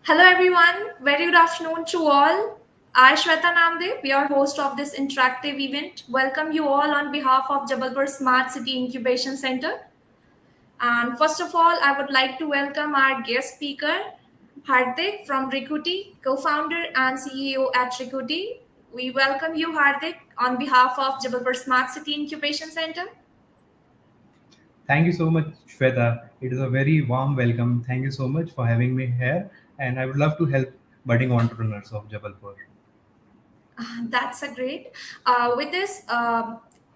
Hello everyone, very good afternoon to all. I, Shweta Namdev, your host of this interactive event, welcome you all on behalf of Jabalpur Smart City Incubation Center. And first of all, I would like to welcome our guest speaker, Hardik from Recooty, co-founder and CEO at Recooty. We welcome you, Hardik, on behalf of Jabalpur Smart City Incubation Center. Thank you so much, Shweta. It is a very warm welcome. Thank you so much for having me here. And I would love to help budding entrepreneurs of Jabalpur. That's a great. With this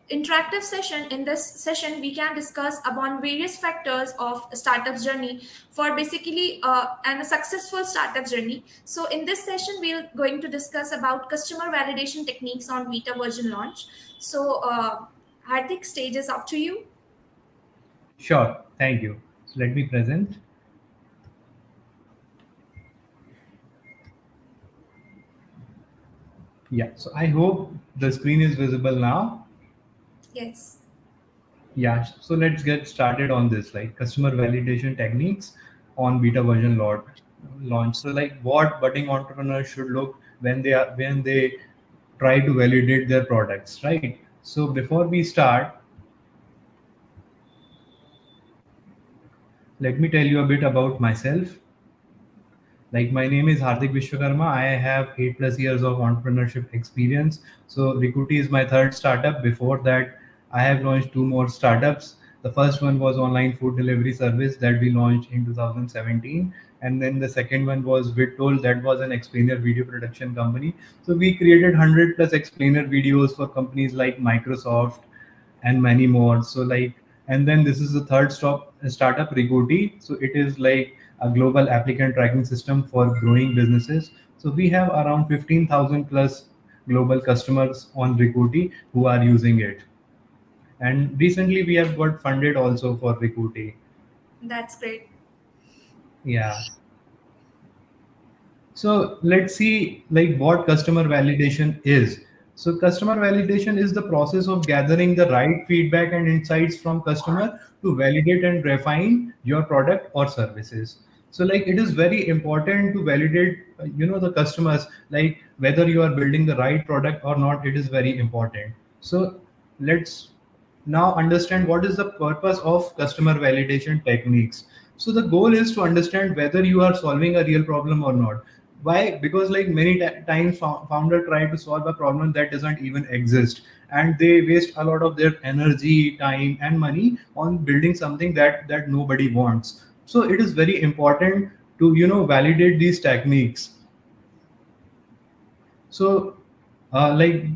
interactive session, in this session, we can discuss about various factors of startup journey for basically and a successful startup journey. So, in this session, we're going to discuss about customer validation techniques on beta version launch. So, Hardik, stage is up to you. Sure. Thank you. So let me present. Yeah. So I hope the screen is visible now. Yes. Yeah. So let's get started on this, like customer validation techniques on beta version launch. So like what budding entrepreneurs should look when they try to validate their products, right? So before we start, let me tell you a bit about myself. Like my name is Hardik Vishwakarma. I have 8+ years of entrepreneurship experience. So Recooty is my third startup. Before that, I have launched two more startups. The first one was online food delivery service that we launched in 2017, and then the second one was Vidtold, that was an explainer video production company. So we created 100+ explainer videos for companies like Microsoft and many more. So like, and then this is the third stop startup, Recooty. So it is like a global applicant tracking system for growing businesses. So we have around 15,000 plus global customers on Recooty who are using it. And recently we have got funded also for Recooty. That's great. Yeah. So let's see like what customer validation is. So customer validation is the process of gathering the right feedback and insights from customer to validate and refine your product or services. So like it is very important to validate the customers, like whether you are building the right product or not, it is very important. So let's now understand what is the purpose of customer validation techniques. So the goal is to understand whether you are solving a real problem or not. Why? Because like many times founder try to solve a problem that doesn't even exist, and they waste a lot of their energy, time and money on building something that nobody wants. So it is very important to validate these techniques. So like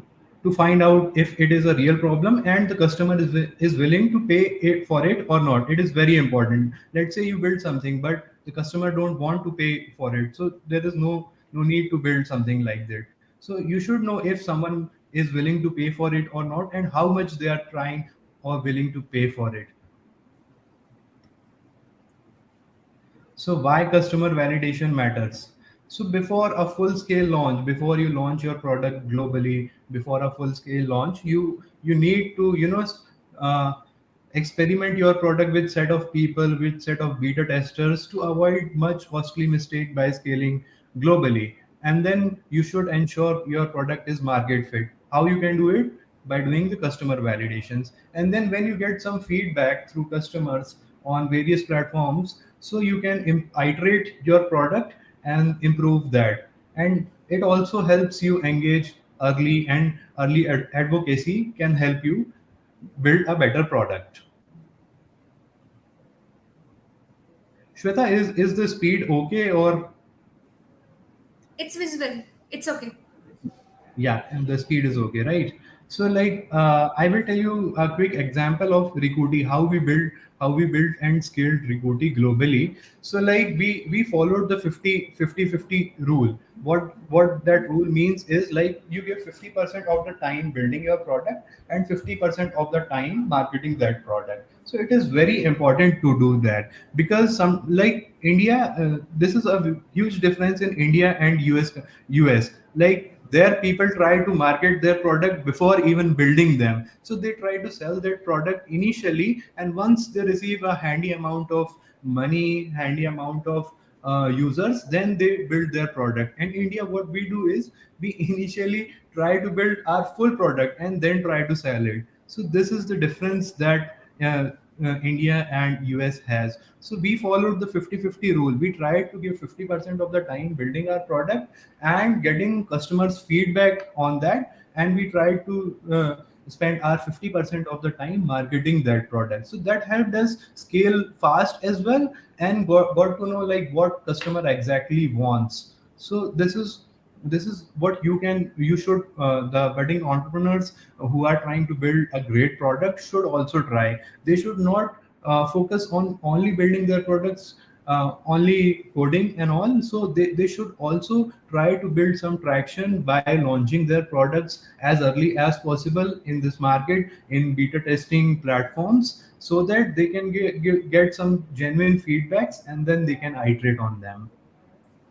to find out if it is a real problem and the customer is willing to pay it for it or not, it is very important. Let's say you build something but the customer don't want to pay for it, so there is no need to build something like that. So you should know if someone is willing to pay for it or not and how much they are trying or willing to pay for it. So why customer validation matters? So before a full scale launch, before you launch your product globally, before a full scale launch, you need to uh, experiment your product with set of people, with set of beta testers to avoid much costly mistake by scaling globally. And then you should ensure your product is market fit. How you can do it? By doing the customer validations. And then when you get some feedback through customers on various platforms, so you can iterate your product and improve that. And it also helps you engage early, and early advocacy can help you build a better product. Shweta, is the speed okay, or It's visible. It's okay. yeah, and the speed is okay, right? So like I will tell you a quick example of Recooty, how we built and scaled Recooty globally. So like we followed the 50-50-50 rule. What that rule means is like you give 50% of the time building your product and 50% of the time marketing that product. So it is very important to do that, because some like India, this is a huge difference in India and US. Like there people try to market their product before even building them. So they try to sell their product initially, and once they receive a handy amount of money, handy amount of users, then they build their product. And India, what we do is we initially try to build our full product and then try to sell it. So this is the difference that India and US has. So we followed the 50-50 rule. We tried to give 50% of the time building our product and getting customers feedback on that, and we tried to spend our 50% of the time marketing that product. So that helped us scale fast as well, and got to know like what customer exactly wants. So this is what you should the budding entrepreneurs who are trying to build a great product should also try. They should not focus on only building their products, only coding and all. So they should also try to build some traction by launching their products as early as possible in this market in beta testing platforms, so that they can get some genuine feedbacks and then they can iterate on them.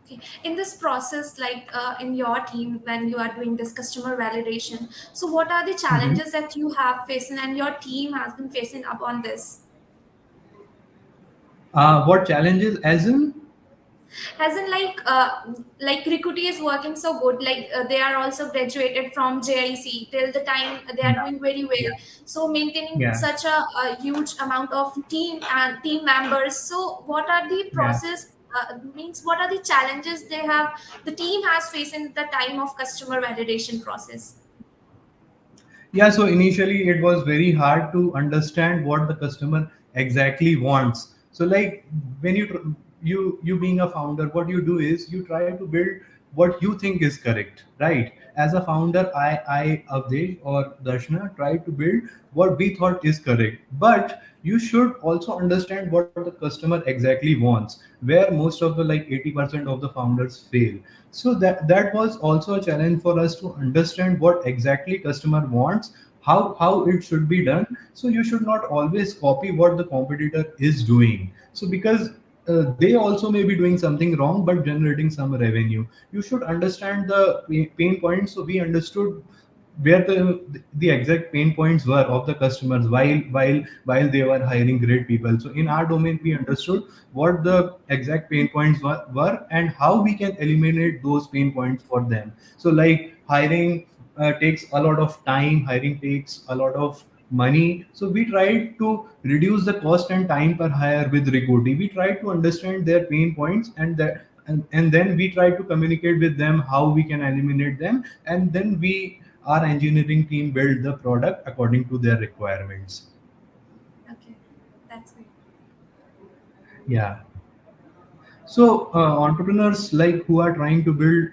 Okay. In this process, like in your team, when you are doing this customer validation, so what are the Mhm. challenges that you have facing and your team has been facing upon this? What challenges as in? As in like Recruity is working so good, like they are also graduated from JIC till the time they are Yeah, doing very well, yeah, so maintaining yeah, such a huge amount of team and team members, so what are the yeah. process, means what are the challenges they have, the team has faced in the time of customer validation process? Yeah, so initially it was very hard to understand what the customer exactly wants. So like when you being a founder, what you do is you try to build what you think is correct, right? As a founder, I Avdesh or Darshana try to build what we thought is correct. But you should also understand what the customer exactly wants, where most of the like 80% of the founders fail. So that was also a challenge for us to understand what exactly customer wants, how it should be done. So you should not always copy what the competitor is doing. So because they also may be doing something wrong but generating some revenue, you should understand the pain points. So we understood where the exact pain points were of the customers while they were hiring great people. So in our domain we understood what the exact pain points were and how we can eliminate those pain points for them. So like hiring takes a lot of time, hiring takes a lot of money. So we tried to reduce the cost and time per hire with Recooty. We tried to understand their pain points, and then we try to communicate with them how we can eliminate them, and then our engineering team build the product according to their requirements. Okay, that's great. Yeah. So entrepreneurs like who are trying to build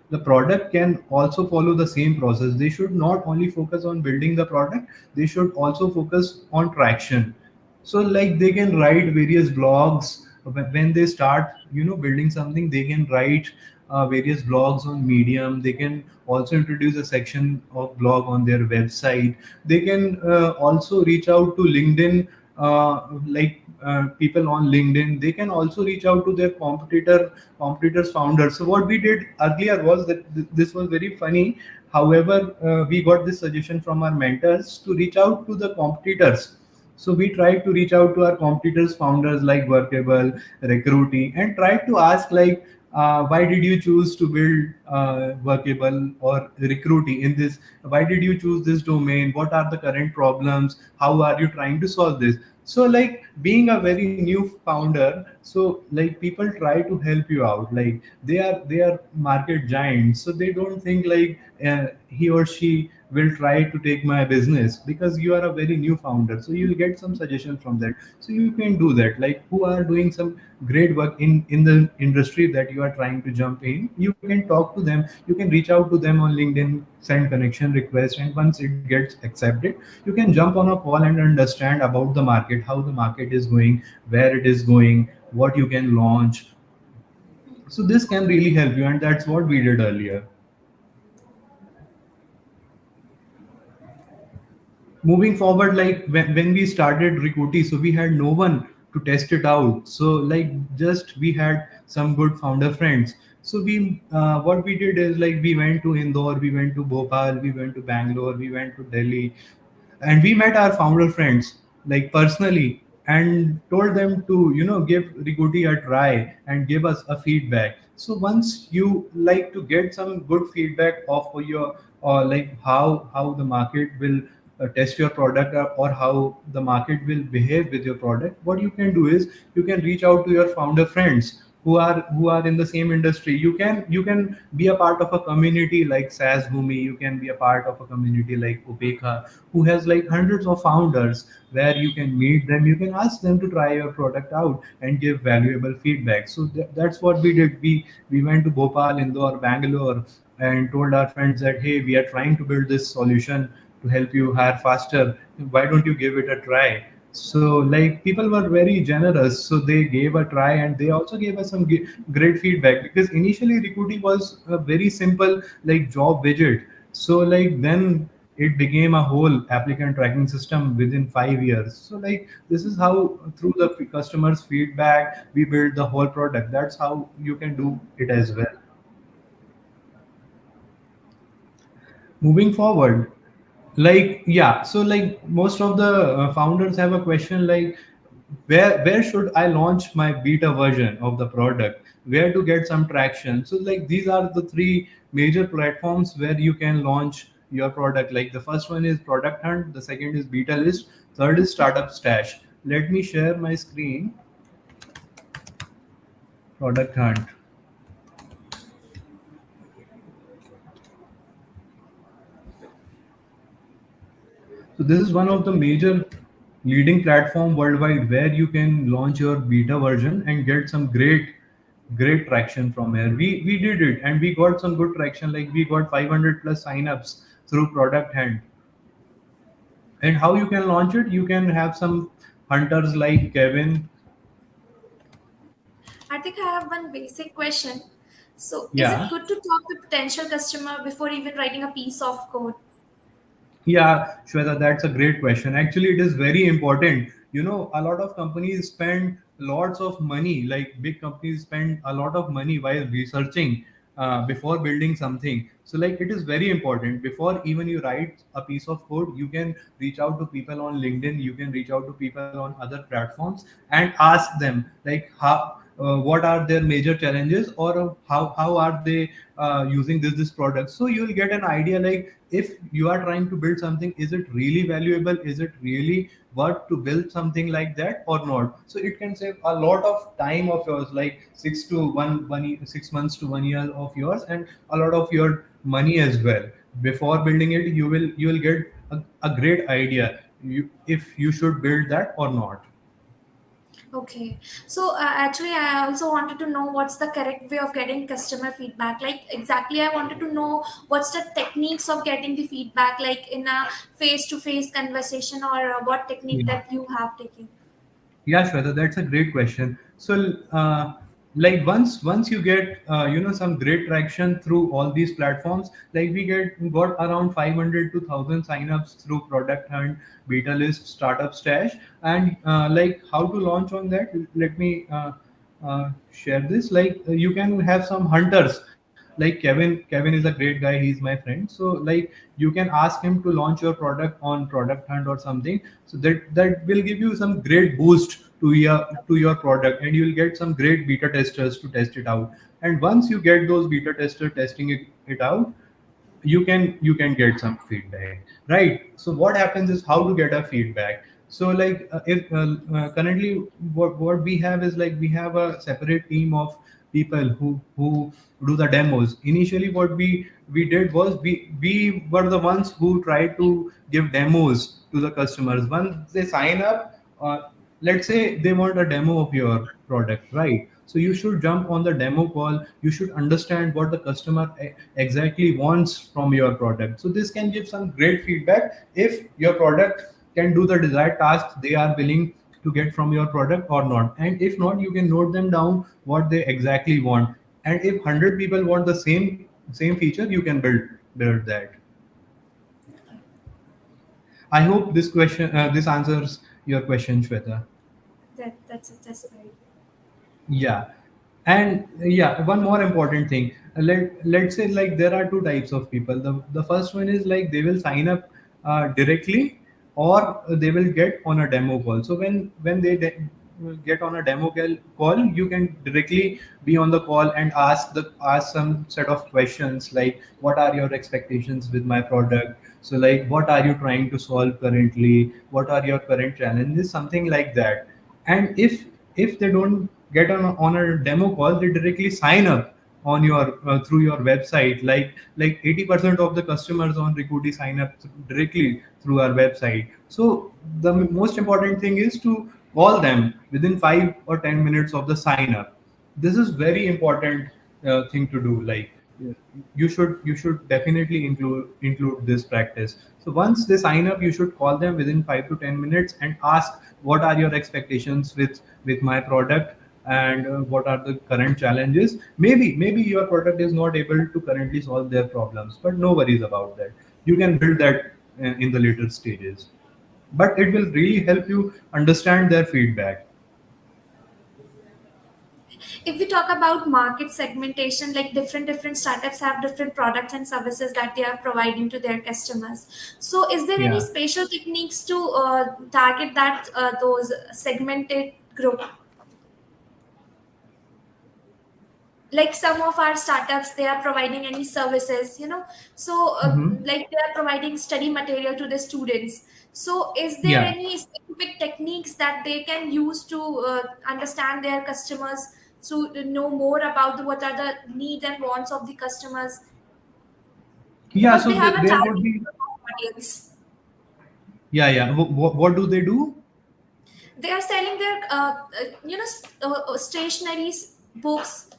the product can also follow the same process. They should not only focus on building the product, they should also focus on traction. So like they can write various blogs when they start, building something. They can write various blogs on Medium. They can also introduce a section of blog on their website. They can also reach out to LinkedIn, people on LinkedIn. They can also reach out to their competitors founders. So what we did earlier was that this was very funny. However, we got this suggestion from our mentors to reach out to the competitors. So we tried to reach out to our competitors founders like Workable, Recruity, and tried to ask like, why did you choose to build Workable or Recruity in this? Why did you choose this domain? What are the current problems? How are you trying to solve this? So like being a very new founder, so like people try to help you out. Like they are market giants, so they don't think like he or she will try to take my business, because you are a very new founder. So you'll get some suggestions from that. So you can do that, like who are doing some great work in the industry that you are trying to jump in. You can talk to them, you can reach out to them on LinkedIn, send connection request, and once it gets accepted, you can jump on a call and understand about the market, how the market is going, where it is going, what you can launch. So this can really help you, and that's what we did earlier. Moving forward, like when we started Recooty, so we had no one to test it out. So like just we had some good founder friends. So we what we did is like we went to Indore, we went to Bhopal, we went to Bangalore, we went to Delhi, and we met our founder friends like personally. and told them to give Recooty a try and give us a feedback. So once you like to get some good feedback of your, or like how the market will test your product, or how the market will behave with your product, what you can do is you can reach out to your founder friends who are in the same industry. You can be a part of a community like SAS Bhumi. You can be a part of a community like Upekha, who has like hundreds of founders, where you can meet them, you can ask them to try your product out and give valuable feedback. So that's what we did. We went to Bhopal, Indore, Bangalore, and told our friends that, hey, we are trying to build this solution to help you hire faster. Why don't you give it a try? So like people were very generous, so they gave a try, and they also gave us some great feedback, because initially Recruity was a very simple like job widget. So like then it became a whole applicant tracking system within 5 years. So like this is how, through the customers feedback, we build the whole product. That's how you can do it as well. Moving forward, like yeah, so like most of the founders have a question like, where should I launch my beta version of the product, where to get some traction. So like these are the three major platforms where you can launch your product. Like the first one is Product Hunt, the second is Beta List, third is Startup Stash. Let me share my screen. Product Hunt. So this is one of the major leading platform worldwide where you can launch your beta version and get some great traction from here. We did it and we got some good traction. Like we got 500 plus signups through Product Hunt. And how you can launch it? You can have some hunters like Kevin. I think I have one basic question. So, is it Yeah. good to talk to potential customer before even writing a piece of code? Yeah, Shweta, that's a great question. Actually, it is very important. A lot of companies spend lots of money, like big companies spend a lot of money while researching before building something. So, like, it is very important. Before even you write a piece of code, you can reach out to people on LinkedIn, you can reach out to people on other platforms and ask them, like, what are their major challenges, or how are they using this product. So you'll get an idea, like if you are trying to build something, is it really valuable, is it really worth to build something like that or not. So it can save a lot of time of yours, like 6 months to 1 year of yours, and a lot of your money as well. Before building it, you will get a great idea, if you should build that or not. Okay. So, actually, I also wanted to know what's the correct way of getting customer feedback. Like, exactly, I wanted to know what's the techniques of getting the feedback, like in a face to face conversation, or what technique Yeah. that you have taken. Yeah, Shweta, that's a great question. So, like once you get some great traction through all these platforms, like we got around 500 to 1,000 signups through Product Hunt, Beta List, Startup Stash, and like how to launch on that. Let me share this. Like you can have some hunters. Like Kevin is a great guy. He's my friend. So like you can ask him to launch your product on Product Hunt or something. So that will give you some great boost to your product, and you will get some great beta testers to test it out. And once you get those beta testers testing it out, you can get some feedback, right? So what happens is, how to get a feedback. So like if currently what we have is, like we have a separate team of people who do the demos. Initially what we did was, we were the ones who tried to give demos to the customers. Once they sign up, let's say they want a demo of your product, right? So you should jump on the demo call. You should understand what the customer exactly wants from your product. So this can give some great feedback if your product can do the desired task they are willing to get from your product or not. And if not, you can note them down what they exactly want. And if 100 people want the same feature, you can build that. I hope this answers your question, Shweta. That's right. Yeah. And yeah, one more important thing. Let's say, like there are two types of people. The first one is like they will sign up directly. or they will get on a demo call. So when they get on a call, you can directly be on the call and ask some set of questions like, what are your expectations with my product? So like, what are you trying to solve currently? What are your current challenges? Something like that. And if they don't get on a demo call, they directly sign up on your through your website. Like 80% of the customers on Recruity sign up directly through our website. So the most important thing is to call them within 5 or 10 minutes of the sign up. This is very important thing to do. Like, you should definitely include this practice. So once they sign up, you should call them within 5 to 10 minutes and ask, what are your expectations with my product, and what are the current challenges. Maybe your product is not able to currently solve their problems, but no worries about that. You can build that in the later stages, but it will really help you understand their feedback. If we talk about market segmentation, like different startups have different products and services that they are providing to their customers. So is there any Yeah. special techniques to target that those segmented group? Like some of our startups, they are providing any services, so Hmm. like they are providing study material to the students. So is there Yeah. any specific techniques that they can use to understand their customers, to know more about what are the needs and wants of the customers, Yeah. because So they have a there would target be. audience. Yeah, yeah. What do they do? They are selling their stationaries, books.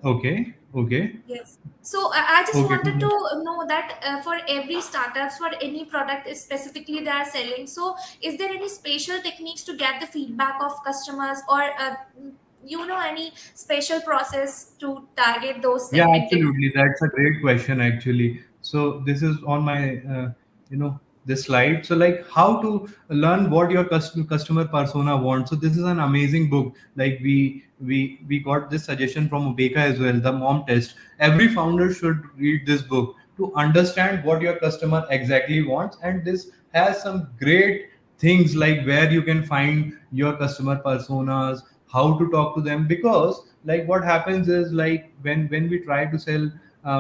Okay. Okay. Yes. So I just Okay. wanted to know that for every startups, for any product specifically they are selling. So is there any special techniques to get the feedback of customers, or any special process to target those Yeah, segmented? absolutely. That's a great question, actually. So this is on my, this slide. So like, how to learn what your customer persona wants. So this is an amazing book. Like we got this suggestion from Ubeka as well, the Mom Test. Every founder should read this book to understand what your customer exactly wants. And this has some great things like where you can find your customer personas, how to talk to them. Because like what happens is, like when we try to sell,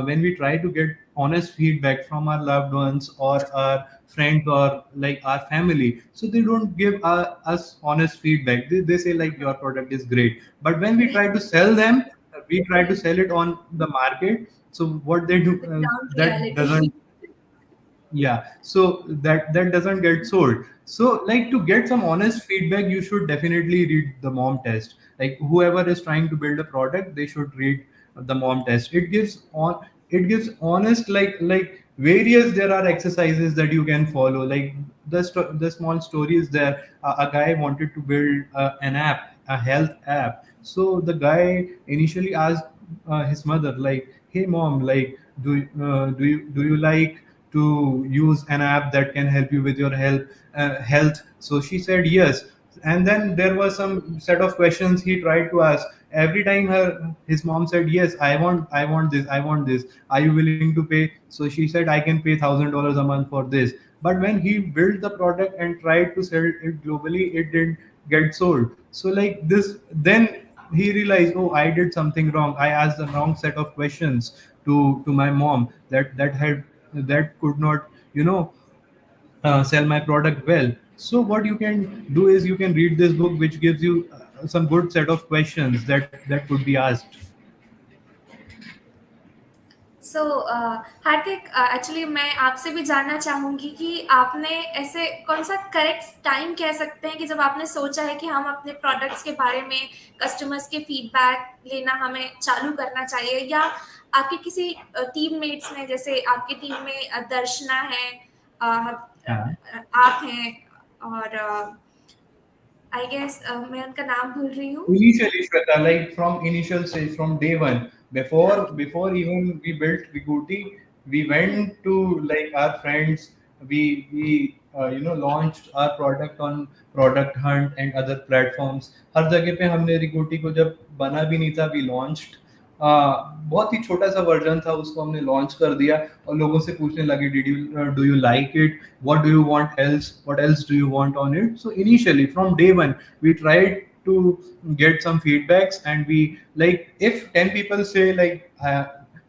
when we try to get honest feedback from our loved ones or our friends or like our family, so they don't give us honest feedback. They say like, your product is great, but when we try to sell them, we try to sell it on the market. So what they do, The ground that reality. doesn't, yeah, so that doesn't get sold. So like, to get some honest feedback, you should definitely read the Mom Test. Like, whoever is trying to build a product, they should read the Mom Test. It gives honest, like various, there are exercises that you can follow. Like, the small story is there. A guy wanted to build an app, a health app. So the guy initially asked his mother, like, hey mom, like, do you like to use an app that can help you with your health? So she said yes. And then there was some set of questions he tried to ask. Every time his mom said yes, I want this, I want this, are you willing to pay? So she said, I can pay $1,000 a month for this. But when he built the product and tried to sell it globally, it didn't get sold. So like this, then he realized, oh, I did something wrong. I asked the wrong set of questions to my mom, that could not, sell my product well. So what you can do is, you can read this book, which gives you some good set of questions that could be asked. So Hardik, actually मैं आपसे भी जानना चाहूँगी कि आपने ऐसे कौन सा करेक्ट टाइम कह सकते हैं कि जब आपने सोचा है कि हम अपने प्रोडक्ट्स के बारे में कस्टमर्स के फीडबैक लेना हमें चालू करना चाहिए, या आपके किसी टीम मेट्स ने, जैसे आपकी टीम में दर्शना है, Yeah. आप हैं, और आई गेस मैं उनका नाम भूल रही हूँ. Initially, Shweta, like from initial stage, from day one, before even we built Recooty, we went to like our friends. We launched our product on Product Hunt and other platforms. हर जगह पे हमने Recooty को जब बना भी नहीं था, we launched. बहुत ही छोटा सा वर्जन था, उसको हमने लॉन्च कर दिया और लोगों से पूछने लगे, did you do you like it, what do you want else, what else do you want on it. So initially from day one we tried to get some feedbacks, and we, like, if 10 people say like,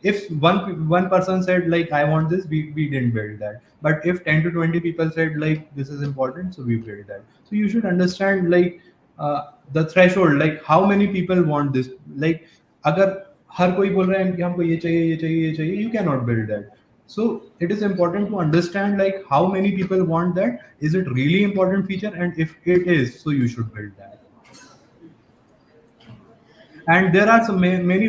if one person said like I want this, we didn't build that. But if 10 to 20 people said like this is important, so we built that. So you should understand like the threshold, like how many people want this. Like अगर हर कोई बोल रहा है कि हमको ये चाहिए ये चाहिए ये चाहिए, you cannot build that. So it is important to understand like how many people want that, is it really important feature, and if it is, so you should build that. And there are some many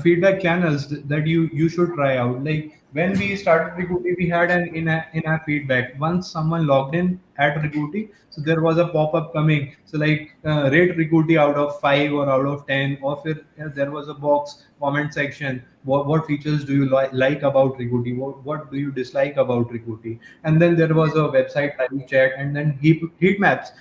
feedback channels that you should try out. Like when we started Recooty, we had an in-app feedback. Once someone logged in at Recooty, so there was a pop-up coming, so like rate Recooty out of 5 or out of 10, or if there was a box comment section, what features do you like about Recooty, what do you dislike about Recooty. And then there was a website live chat, and then heat maps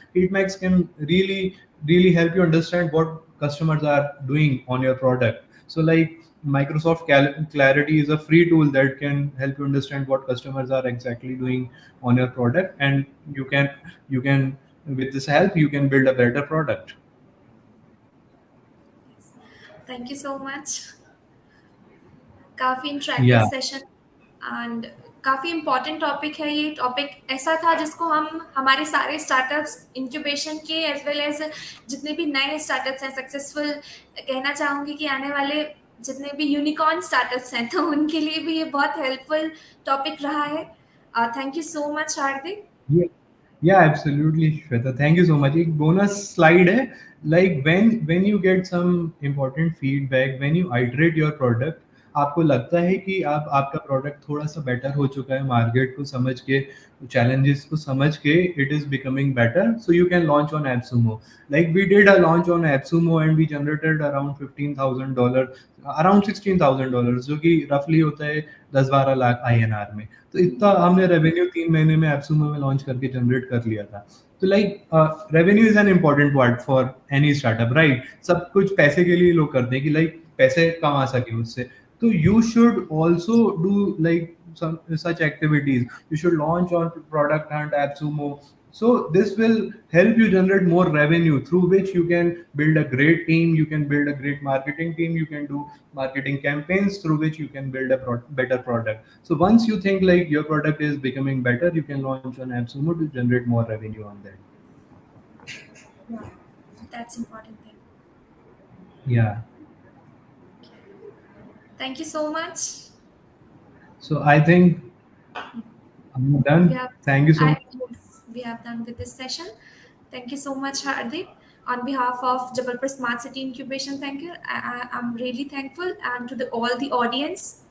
can really help you understand what customers are doing on your product. So like Microsoft Clarity is a free tool that can help you understand what customers are exactly doing on your product, and you can with this help you can build a better product. Thank you so much. काफ़ी interactive Yeah. Session and काफ़ी important topic है ये. Topic ऐसा था जिसको हम हमारे सारे स्टार्टअप्स इंक्यूबेशन के एज वेल एज जितने भी नए स्टार्टअप्स हैं सक्सेसफुल, कहना चाहूँगी कि आने वाले जितने भी यूनिकॉर्न स्टार्टअप्स हैं तो उनके लिए भी ये बहुत हेल्पफुल टॉपिक रहा है. Thank you so much Hardik. Yeah. Yeah, absolutely, Shweta. Thank you so much. एक bonus slide है, like when you get some important feedback, when you iterate your product, आपको लगता है कि आप आपका प्रोडक्ट थोड़ा सा बेटर हो चुका है, मार्केट को समझ के, challenges को समझ के, it is becoming better, so you can launch on AppSumo. Like we did a launch on AppSumo and we generated around $15,000, around $16,000, जो कि roughly होता है 10-12 लाख INR में. तो इतना हमने रेवेन्यू 3 महीने में एप्सुमो में लॉन्च करके जनरेट कर लिया था. तो like revenue is an important part for any startup, right. सब कुछ पैसे के लिए लोग करते हैं कि लाइक पैसे कमा सके उससे. तो you should also do like such activities. You should launch on product hunt, AppSumo. So this will help you generate more revenue, through which you can build a great team, you can build a great marketing team, you can do marketing campaigns through which you can build a better product. So once you think like your product is becoming better, you can launch on AppSumo to generate more revenue on that. That's important thing. Yeah. Thank you so much. So I think I'm We done. have, Thank you so much. yes, we have done with this session. Thank you so much, Hardik. On behalf of Jabalpur Smart City Incubation, thank you. I'm really thankful, and to all the audience.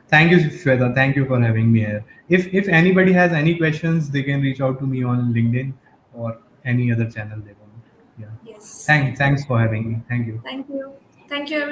Thank you, Shweta. Thank you for having me here. If anybody has any questions, they can reach out to me on LinkedIn or any other channel they want. Yeah. Yes. Thanks for having me. Thank you. Thank you. Thank you, everyone.